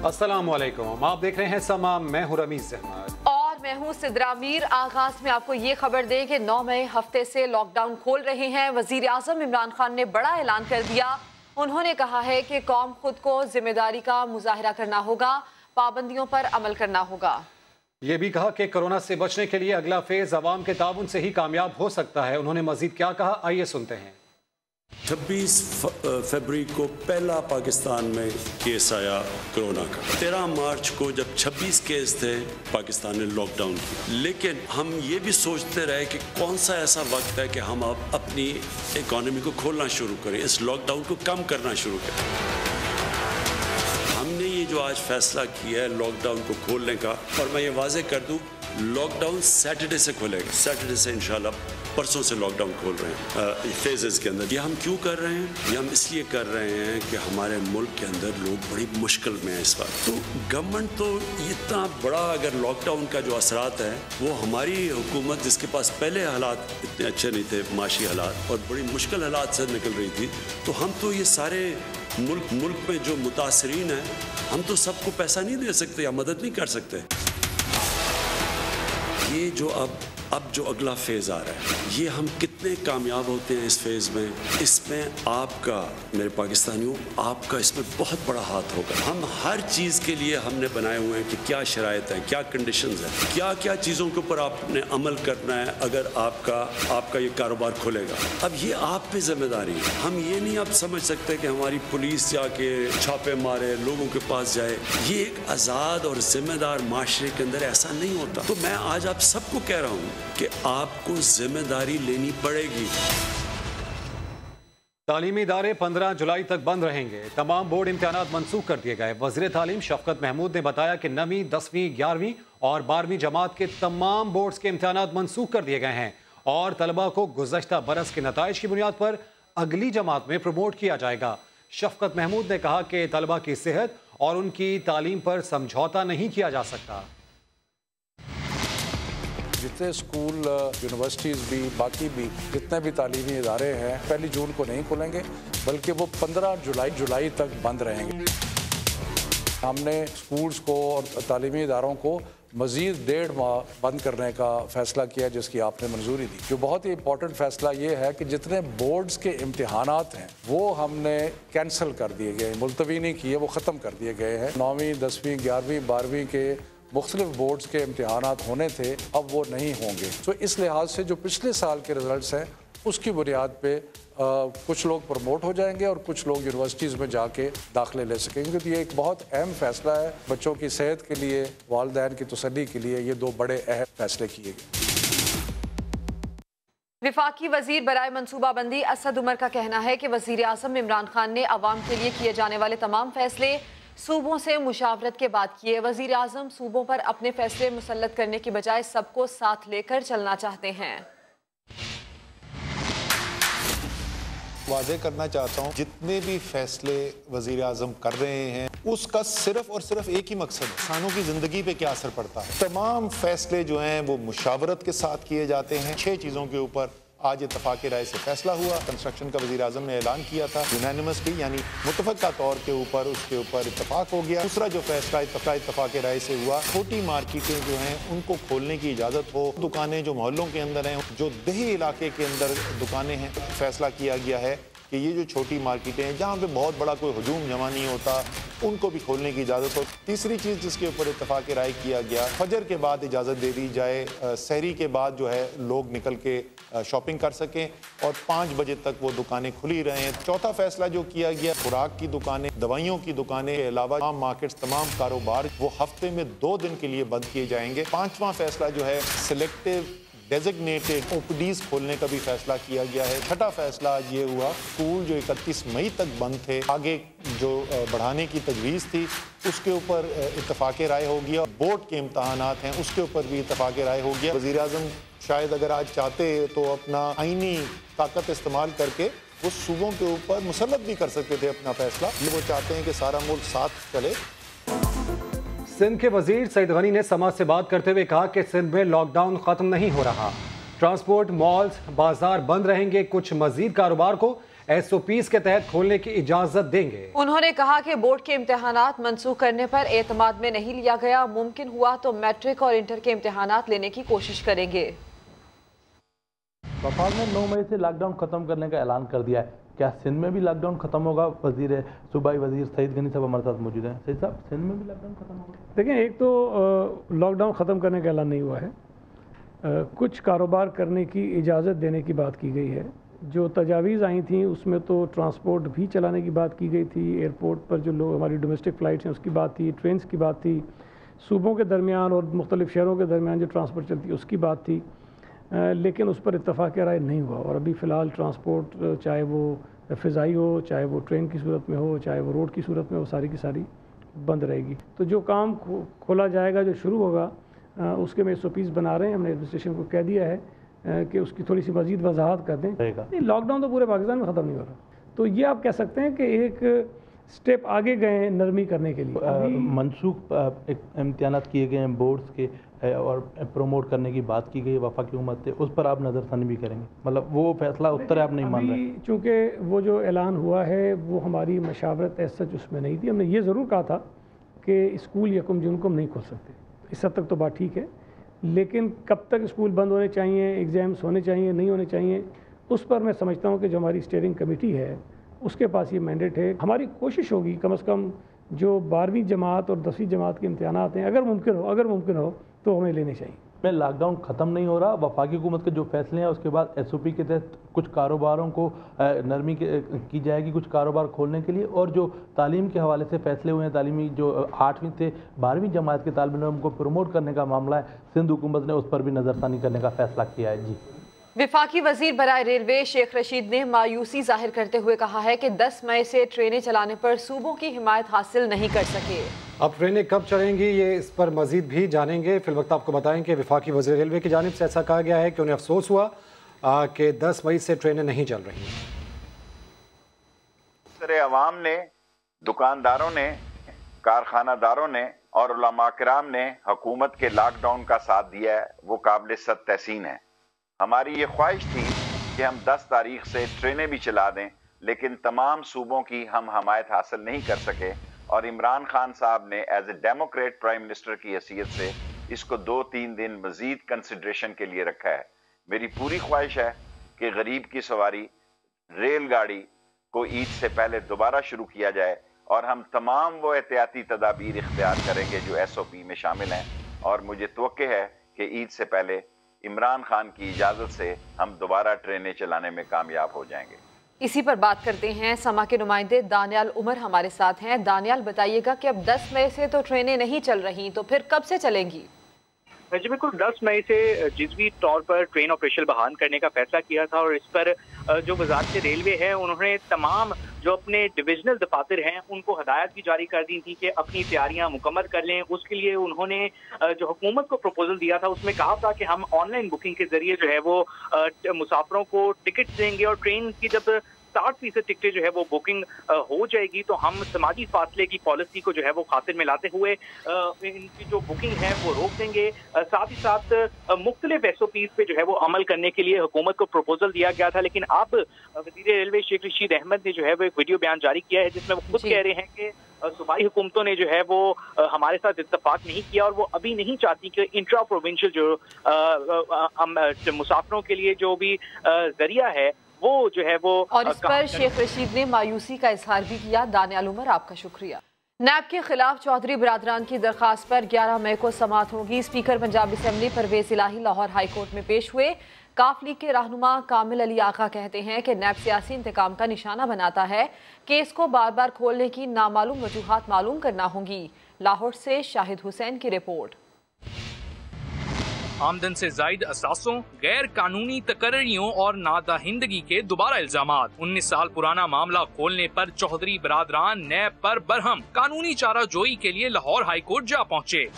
अस्सलाम वालेकुम, आप देख रहे हैं समा, मैं हूं रमीज अहमद और मैं हूं सिद्रा मीर। आगाज में आपको ये खबर दें कि 9 मई हफ्ते से लॉकडाउन खोल रहे हैं। वजीर आजम इमरान खान ने बड़ा ऐलान कर दिया। उन्होंने कहा है कि कौम खुद को जिम्मेदारी का मुजाहिरा करना होगा, पाबंदियों पर अमल करना होगा। ये भी कहा कि कोरोना से बचने के लिए अगला फेज अवाम के ताउन से ही कामयाब हो सकता है। उन्होंने मजीद क्या कहा, आइए सुनते हैं। 26 फरवरी को पहला पाकिस्तान में केस आया कोरोना का। 13 मार्च को जब 26 केस थे पाकिस्तान ने लॉकडाउन किया, लेकिन हम ये भी सोचते रहे कि कौन सा ऐसा वक्त है कि हम अब अपनी इकॉनमी को खोलना शुरू करें, इस लॉकडाउन को कम करना शुरू करें। हमने ये जो आज फैसला किया है लॉकडाउन को खोलने का, और मैं ये वाजे कर दूं, लॉकडाउन सैटरडे से खुलेगा। सैटरडे से इंशाल्लाह परसों से लॉकडाउन खोल रहे हैं फेजेस के अंदर। ये हम क्यों कर रहे हैं? ये हम इसलिए कर रहे हैं कि हमारे मुल्क के अंदर लोग बड़ी मुश्किल में हैं इस वक्त। तो गवर्नमेंट तो इतना बड़ा, अगर लॉकडाउन का जो असरात है वो हमारी हुकूमत जिसके पास पहले हालात इतने अच्छे नहीं थे, माशी हालात, और बड़ी मुश्किल हालात से निकल रही थी, तो हम तो ये सारे मुल्क में जो मुतासरीन हैं, हम तो सबको पैसा नहीं दे सकते या मदद नहीं कर सकते। ये जो अब जो अगला फेज आ रहा है, ये हम कितने कामयाब होते हैं इस फेज में, इसमें आपका, मेरे पाकिस्तानियों, आपका इसमें बहुत बड़ा हाथ होगा। हम हर चीज़ के लिए हमने बनाए हुए हैं कि क्या शराइत है, क्या कंडीशंस है, क्या क्या चीज़ों के ऊपर आपने अमल करना है अगर आपका ये कारोबार खुलेगा। अब ये आप पे जिम्मेदारी है। हम ये नहीं अब समझ सकते कि हमारी पुलिस जाके छापे मारे, लोगों के पास जाए। ये एक आज़ाद और जिम्मेदार माशरे के अंदर ऐसा नहीं होता। तो मैं आज आप सबको कह रहा हूँ कि आपको जिम्मेदारी लेनी पड़ेगी। तालीमी इदारे 15 जुलाई तक बंद रहेंगे। तमाम बोर्ड इम्तिहानात मनसूख कर दिए गए। वज़ीर तालीम शफकत महमूद ने बताया कि 9वीं, 10वीं, 11वीं और 12वीं जमात के तमाम बोर्ड्स के इम्तिहानात मनसूख कर दिए गए हैं और तलबा को गुज़श्ता बरस के नताइज की बुनियाद पर अगली जमात में प्रमोट किया जाएगा। शफकत महमूद ने कहा कि तलबा की सेहत और उनकी तालीम पर समझौता नहीं किया जा सकता। जितने स्कूल, यूनिवर्सिटीज़ भी, बाकी भी जितने भी तालीमी इदारे हैं 1 जून को नहीं खुलेंगे, बल्कि वो 15 जुलाई तक बंद रहेंगे। हमने स्कूल्स को और तालीमी इदारों को मज़ीद 1.5 माह बंद करने का फ़ैसला किया, जिसकी आपने मंजूरी दी। जो बहुत ही इंपॉर्टेंट फ़ैसला ये है कि जितने बोर्ड्स के इम्तिहानात हैं वो हमने कैंसिल कर दिए गए, मुलतवी नहीं किए, वो ख़त्म कर दिए गए हैं। 9वीं, 10वीं, 11वीं, 12वीं के मुख्तलिफ बोर्ड्स के इम्तिहानात होने थे, अब वो नहीं होंगे। तो इस लिहाज से जो पिछले साल के रिजल्ट्स हैं उसकी बुनियाद पे कुछ लोग प्रमोट हो जाएंगे और कुछ लोग यूनिवर्सिटीज़ में जाके दाखिले ले सकेंगे। तो ये एक बहुत अहम फैसला है बच्चों की सेहत के लिए, वालिदैन की तसल्ली के लिए। ये 2 बड़े अहम फैसले किए गए। विफाकी वजीर बराए मनसूबाबंदी असद उमर का कहना है कि वजीर आज़म इमरान खान ने अवाम के लिए किए जाने वाले तमाम फैसले सूबों से मुशावरत के बाद किए। वजीर आज़म सूबों पर अपने फैसले मुसल्लत करने की बजाय सबको साथ लेकर चलना चाहते हैं। वाज़े करना चाहता हूँ, जितने भी फैसले वज़ीर आज़म कर रहे हैं उसका सिर्फ और सिर्फ एक ही मकसद है, इंसानों की ज़िंदगी पे क्या असर पड़ता है। तमाम फैसले जो हैं वो मुशावरत के साथ किए जाते हैं। 6 चीज़ों के ऊपर आज इत्तफाक़ राय से फैसला हुआ। कंस्ट्रक्शन का वज़ीर आज़म ने ऐलान किया था यूनानिमसली, यानी मुतफ़क़ा तौर के ऊपर उसके ऊपर इत्तफाक़ हो गया। दूसरा जो फैसला इत्तफाक़ राय से हुआ, छोटी मार्केटें जो हैं उनको खोलने की इजाज़त हो। दुकानें जो मोहल्लों के अंदर हैं, जो देही इलाके के अंदर दुकानें हैं, फैसला किया गया है कि ये जो छोटी मार्केटें हैं जहाँ पे बहुत बड़ा कोई हुजूम जमा नहीं होता, उनको भी खोलने की इजाज़त हो। तीसरी चीज़ जिसके ऊपर इत्तफाक़ राय किया गया, फजर के बाद इजाज़त दे दी जाए, सहरी के बाद जो है लोग निकल के शॉपिंग कर सकें और 5 बजे तक वो दुकानें खुली रहें। चौथा फैसला जो किया गया, खुराक की दुकानें, दवाइयों की दुकानें के अलावा तमाम मार्केट्स, तमाम कारोबार वो हफ्ते में 2 दिन के लिए बंद किए जाएंगे। 5वां फैसला जो है सिलेक्टिव डेजिग्नेटेड ओपीडीज खोलने का भी फैसला किया गया है। 6ठा फैसला आज ये हुआ, स्कूल जो 31 मई तक बंद थे, आगे जो बढ़ाने की तजवीज़ थी उसके ऊपर इत्तफाक़ राय हो गया। बोर्ड के इम्तहानात हैं उसके ऊपर भी इत्तफाक़ राय हो गया। वज़ीर आज़म शायद अगर आज चाहते तो अपना आईनी ताकत इस्तेमाल करके वो सूबों के ऊपर मुसल्लत भी कर सकते थे अपना फैसला। वो चाहते हैं कि सारा मुल्क साथ चले। सिंध के वजीर सईद गनी ने समाज से बात करते हुए कहा कि सिंध में लॉकडाउन खत्म नहीं हो रहा। ट्रांसपोर्ट, मॉल्स, बाजार बंद रहेंगे। कुछ मजीद कारोबार को SOPs के तहत खोलने की इजाजत देंगे। उन्होंने कहा कि बोर्ड के इम्तिहानात मंसूख करने पर एतमाद में नहीं लिया गया, मुमकिन हुआ तो मैट्रिक और इंटर के इम्तिहानात लेने की कोशिश करेंगे। वफाक ने 9 मई से लॉकडाउन खत्म करने का ऐलान कर दिया है। क्या सिंध में भी लॉकडाउन खत्म होगा? सूबाई वजीर सईद गनी साहब हमारे साथ मौजूद हैं। सईद साहब, सिंध में भी लॉकडाउन खत्म होगा? देखें, एक तो लॉकडाउन ख़त्म करने का ऐलान नहीं हुआ है, कुछ कारोबार करने की इजाज़त देने की बात की गई है। जो तजावीज़ आई थी उसमें तो ट्रांसपोर्ट भी चलाने की बात की गई थी, एयरपोर्ट पर जो लोग हमारी डोमेस्टिक फ़्लाइट्स हैं उसकी बात थी, ट्रेन्स की बात थी, सूबों के दरमियान और मुख्तलिफ़ शहरों के दरमियान जो ट्रांसपोर्ट चलती है उसकी बात थी, लेकिन उस पर इत्तफ़ाक़ राय नहीं हुआ। और अभी फ़िलहाल ट्रांसपोर्ट चाहे वो फ़िज़ाई हो, चाहे वो ट्रेन की सूरत में हो, चाहे वो रोड की सूरत में हो, सारी की सारी बंद रहेगी। तो जो काम खोला जाएगा, जो शुरू होगा, उसके में SOPs बना रहे हैं। हमने एडमिनिस्ट्रेशन को कह दिया है कि उसकी थोड़ी सी मज़ीद वजाहत कर दें। नहीं, लॉकडाउन तो पूरे पाकिस्तान में ख़त्म नहीं हो रहा, तो ये आप कह सकते हैं कि एक स्टेप आगे गए हैं नरमी करने के लिए। मनसूख इम्तिहानात किए गए हैं बोर्ड्स के और प्रमोट करने की बात की गई वफाकी हुकूमत से, उस पर आप नज़रसानी भी करेंगे? मतलब वो फैसला उत्तर आप नहीं मान रहे? चूँकि वो जो ऐलान हुआ है वो हमारी मशावरत ऐसा सच उसमें नहीं थी। हमने ये ज़रूर कहा था कि स्कूल यकम जून को हम नहीं खोल सकते, इस हद तक तो बात ठीक है, लेकिन कब तक स्कूल बंद होने चाहिए, एग्ज़ाम्स होने चाहिए, नहीं होने चाहिए, उस पर मैं समझता हूँ कि जो हमारी स्टीयरिंग कमेटी है उसके पास ये मैंडेट है। हमारी कोशिश होगी कम से कम जो 12वीं जमात और 10वीं जमात के इम्तिहानात हैं, अगर मुमकिन हो तो हमें लेने चाहिए। में लॉकडाउन ख़त्म नहीं हो रहा, वफाकी हुकूमत के जो फैसले हैं उसके बाद SOP के तहत कुछ कारोबारों को नरमी की जाएगी, कुछ कारोबार खोलने के लिए, और जो तालीम के हवाले से फैसले हुए हैं, तालीमी जो 8वीं से 12वीं जमात के तालिब इल्म को प्रमोट करने का मामला है, सिंध हुकूमत ने उस पर भी नज़रसानी करने का फैसला किया है। जी, वफाकी वजीर बराए रेलवे शेख रशीद ने मायूसी जाहिर करते हुए कहा है कि 10 मई से ट्रेनें चलाने पर सूबों की हिमायत हासिल नहीं कर सके। अब ट्रेनें कब चलेंगी ये इस पर मजीद भी जानेंगे। फिल वक्त आपको बताएं कि वफाकी वजीर रेलवे की जानिब से ऐसा कहा गया है कि उन्हें अफसोस हुआ कि 10 मई से ट्रेनें नहीं चल रही। अवाम ने, दुकानदारों ने, कारखानादारों ने और उलमा किराम ने हुकूमत के लॉकडाउन का साथ दिया है, वो काबिल सद तहसीन है। हमारी ये ख्वाहिश थी कि हम 10 तारीख से ट्रेनें भी चला दें, लेकिन तमाम सूबों की हम हमायत हासिल नहीं कर सके और इमरान खान साहब ने as a democrat prime minister की हैसियत से इसको 2-3 दिन मजीद कंसिडरेशन के लिए रखा है। मेरी पूरी ख्वाहिश है कि गरीब की सवारी रेलगाड़ी को ईद से पहले दोबारा शुरू किया जाए और हम तमाम वो एहतियाती तदाबीर इख्तियार करेंगे जो SOP में शामिल हैं, और मुझे तवक्के है कि ईद से पहले इमरान खान की इजाज़त से हम दोबारा ट्रेनें चलाने में कामयाब हो जाएंगे। इसी पर बात करते हैं, समा के नुमाइंदे दानियाल उमर हमारे साथ हैं। दानियाल, बताइएगा कि अब 10 मई से तो ट्रेनें नहीं चल रही, तो फिर कब से चलेंगी? जी बिल्कुल, 10 मई से जिजवी तौर पर ट्रेन ऑपरेशन बहाल करने का फैसला किया था, और इस पर जो वजारत रेलवे है उन्होंने तमाम जो अपने डिविजनल दफातर हैं उनको हदायत भी जारी कर दी थी कि अपनी तैयारियां मुकम्मल कर लें। उसके लिए उन्होंने जो हुकूमत को प्रपोजल दिया था उसमें कहा था कि हम ऑनलाइन बुकिंग के जरिए जो है वो मुसाफिरों को टिकट देंगे, और ट्रेन की जब 60% टिकटें जो है वो बुकिंग हो जाएगी तो हम समाजी फासले की पॉलिसी को जो है वो खातिर में लाते हुए इनकी जो बुकिंग है वो रोक देंगे। साथ ही साथ मुख्तलिफ SOPs पे जो है वो अमल करने के लिए हुकूमत को प्रपोजल दिया गया था, लेकिन अब वज़ीर रेलवे शेख रशीद अहमद ने जो है वो एक वीडियो बयान जारी किया है जिसमें वो खुद कह रहे हैं कि सूबाई हुकूमतों ने जो है वो हमारे साथ इत्तफाक नहीं किया और वो अभी नहीं चाहती कि इंट्रा प्रोविंशियल जो मुसाफिरों के लिए जो भी जरिया है वो जो है वो, और इस पर शेख रशीद ने मायूसी का इजहार भी किया। दानियाल उमर, आपका शुक्रिया। नैब के खिलाफ चौधरी बिरादरान की दरखास्त पर 11 मई को समाअत होगी। स्पीकर पंजाब असम्बली परवेज इलाही लाहौर हाई कोर्ट में पेश हुए। काफ लीग के रहनुमा कामिल अली आका कहते हैं कि नैब सियासी इंतकाम का निशाना बनाता है, केस को बार बार खोलने की नामालूम वजूहात मालूम करना होंगी। लाहौर से शाहिद हुसैन की रिपोर्ट। आमदन से जायद असासों, गैर कानूनी तकर्रियों और नादाहिंदगी के दोबारा इल्जामात। 19 साल पुराना मामला खोलने पर चौधरी बिरादरान नैब पर बरहम। कानूनी चाराजोई के लिए लाहौर हाई कोर्ट जा पहुँचे।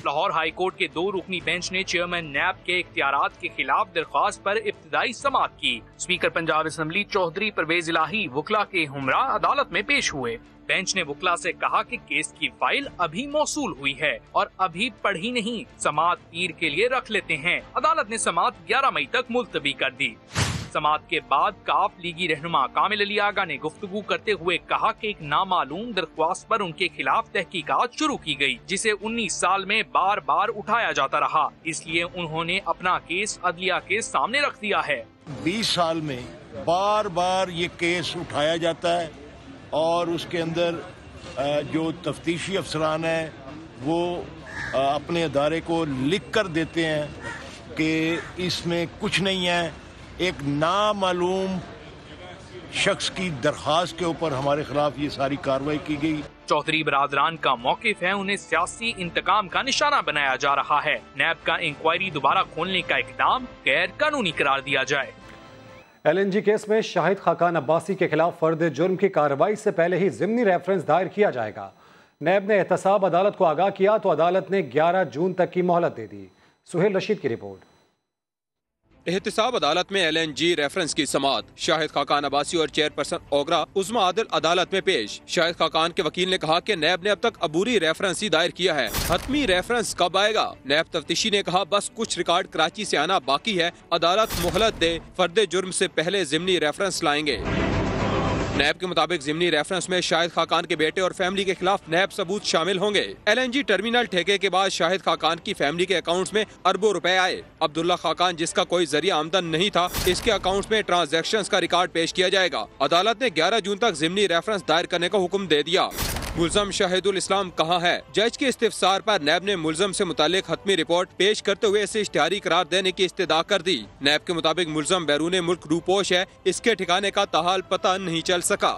लाहौर हाई कोर्ट के 2 रुकनी बेंच ने चेयरमैन नैब के इख्तियारात के खिलाफ दरख्वास्त पर इब्तिदाई समाअत की। स्पीकर पंजाब असम्बली चौधरी परवेज इलाही वकला के हमरा अदालत में पेश हुए। बेंच ने वकला से कहा कि केस की फाइल अभी मौसूल हुई है और अभी पढ़ी नहीं, समाअत पीर के लिए रख लेते हैं। अदालत ने समाअत 11 मई तक मुलतवी कर दी। समाअत के बाद काफ लीगी रहनुमा कामिल अली आगा ने गुफ्तगू करते हुए कहा कि एक नामालूम दरख्वास्त पर उनके खिलाफ तहकीकात शुरू की गई, जिसे 19 साल में बार बार उठाया जाता रहा, इसलिए उन्होंने अपना केस अदलिया के सामने रख दिया है। 20 साल में बार बार ये केस उठाया जाता है और उसके अंदर जो तफ्तीशी अफसरान हैं वो अपने अदारे को लिख कर देते हैं कि इसमें कुछ नहीं है। एक नामालूम शख्स की दरखास्त के ऊपर हमारे खिलाफ ये सारी कार्रवाई की गई। चौधरी बरादरान का मौकिफ है उन्हें सियासी इंतकाम का निशाना बनाया जा रहा है। नैब का इंक्वायरी दोबारा खोलने का इक़दाम गैर कानूनी करार दिया जाए। LNG केस में शाहिद खाकान अब्बासी के खिलाफ फर्द जुर्म की कार्रवाई से पहले ही ज़िमनी रेफरेंस दायर किया जाएगा। नैब ने एहतसाब अदालत को आगाह किया तो अदालत ने 11 जून तक की मोहलत दे दी। सुहेल रशीद की रिपोर्ट। एहतसाब अदालत में LNG रेफरेंस की समाअत, शाहिद खाकान अब्बासी और चेयरपर्सन ओगरा उस्मा आदिल अदालत में पेश। शाहिद खाकान के वकील ने कहा कि नैब ने अब तक अबूरी रेफरेंस ही दायर किया है, हतमी रेफरेंस कब आएगा? नैब तफ्तीशी ने कहा बस कुछ रिकॉर्ड कराची से आना बाकी है, अदालत मोहलत दे, फर्द जुर्म से पहले ज़िमनी रेफरेंस लाएंगे। नैब के मुताबिक ज़िमनी रेफरेंस में शाहिद खाकान के बेटे और फैमिली के खिलाफ नैब सबूत शामिल होंगे। LNG टर्मिनल ठेके के बाद शाहिद खाकान की फैमिली के अकाउंट्स में अरबों रुपए आए। अब्दुल्ला खाकान, जिसका कोई जरिया आमदन नहीं था, इसके अकाउंट्स में ट्रांजैक्शंस का रिकॉर्ड पेश किया जाएगा। अदालत ने 11 जून तक ज़िमनी रेफरेंस दायर करने का हुक्म दे दिया। मुल्ज़म शाहिदुल इस्लाम कहाँ है? जज के इस्तिफसार पर नैब ने मुल्ज़म से मुतालिक हतमी रिपोर्ट पेश करते हुए इसे इश्तिहारी करार देने की इस्तदा कर दी। नैब के मुताबिक मुल्ज़म बैरून मुल्क रूपोश है, इसके ठिकाने का ताहाल पता नहीं चल सका।